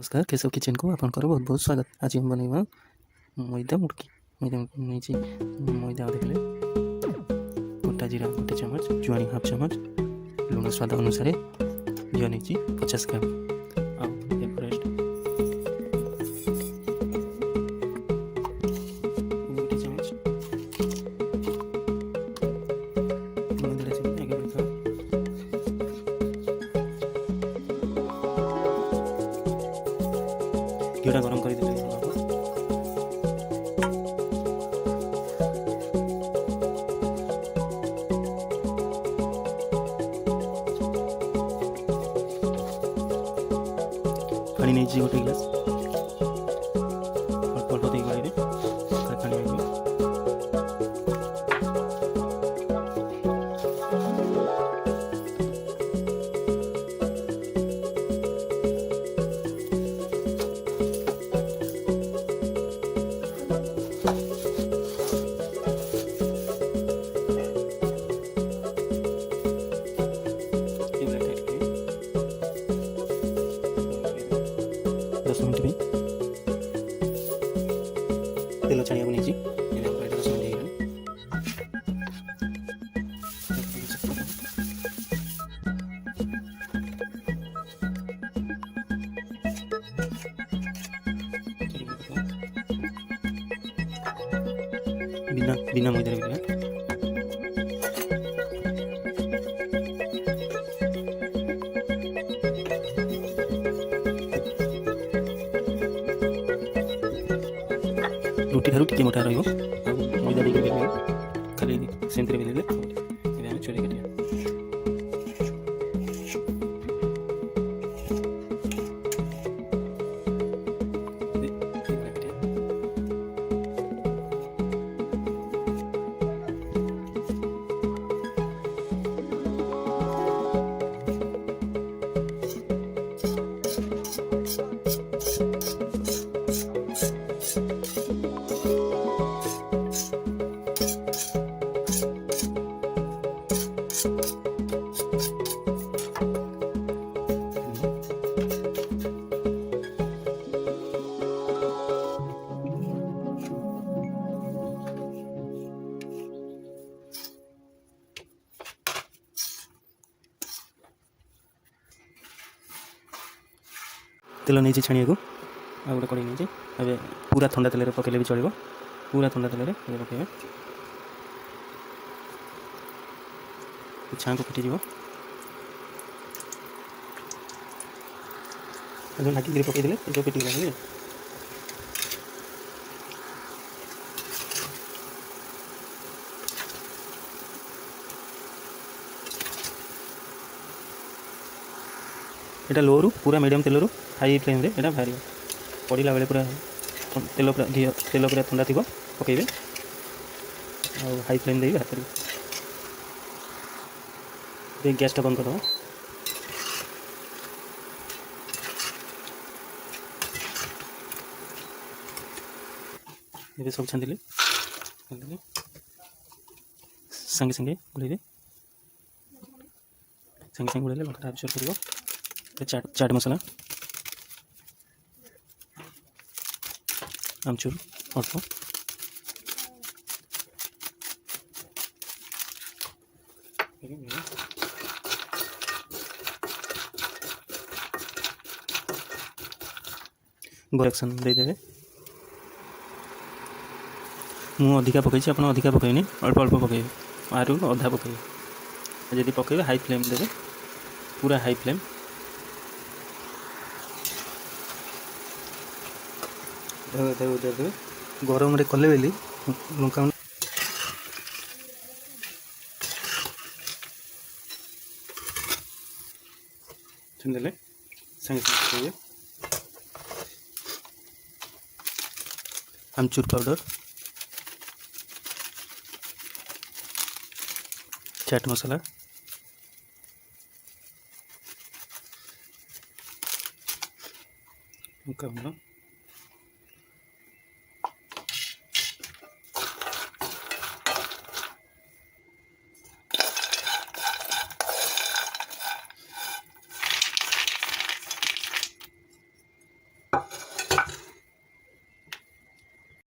नमस्कार केशव किचन को आपंकर बहुत बहुत स्वागत। आज हम बनवा मैदा मुड़की नहीं मैदा देखले गोटा जीरा गोटे चमच जुआनी हाफ चमच लुण स्वाद अनुसार घी नहीं 50 ग्राम एवरेस्ट गोटे चमच लुण देला चमच आगे बढ़ा घीटा गरम कर देते पानी नहीं गोटे गिलास अल्प अल्प दे पानी मिनट में तेल छाणिया नहीं 10 मिनट बिना बिना मैदा रोटी ठार टी मोटा रईदा खाली सेमती बेले चोरी काटिया तेल नहीं छाणिया को आ गोटे कड़े नहीं अबे पूरा ठंडा तेल पकड़े भी चलो पूरा ठंडा तेल पकड़े छाँ को फिटीज ढाकी पकईदे जो फिटी एटा लो रु पूरा मीडियम तेल रु हाई फ्लेम रे एटा बाहर पड़ा बेले पूरा तेल पूरा घी तेल पूरा ठंडा थी पकईबे हाई फ्लेम दे बाहर करेंगे गैस टा बंद कर दो सब छानी संगे संगे बुड़े संगे संगे बुड़े लंका अब्जर्व कर चाट मसला आमचूर अल्प डायरेक्शन देदेवे मु अधिका पकई आप अधिका पकईनी अल्प अल्प पकईबे आरु अधा पकईबे जदि पकईबे हाई फ्लेम देवे पूरा हाई फ्लेम गरम कले बेली लंका छुंदे संगे संगे आमचूर पाउडर चाट मसाला लंका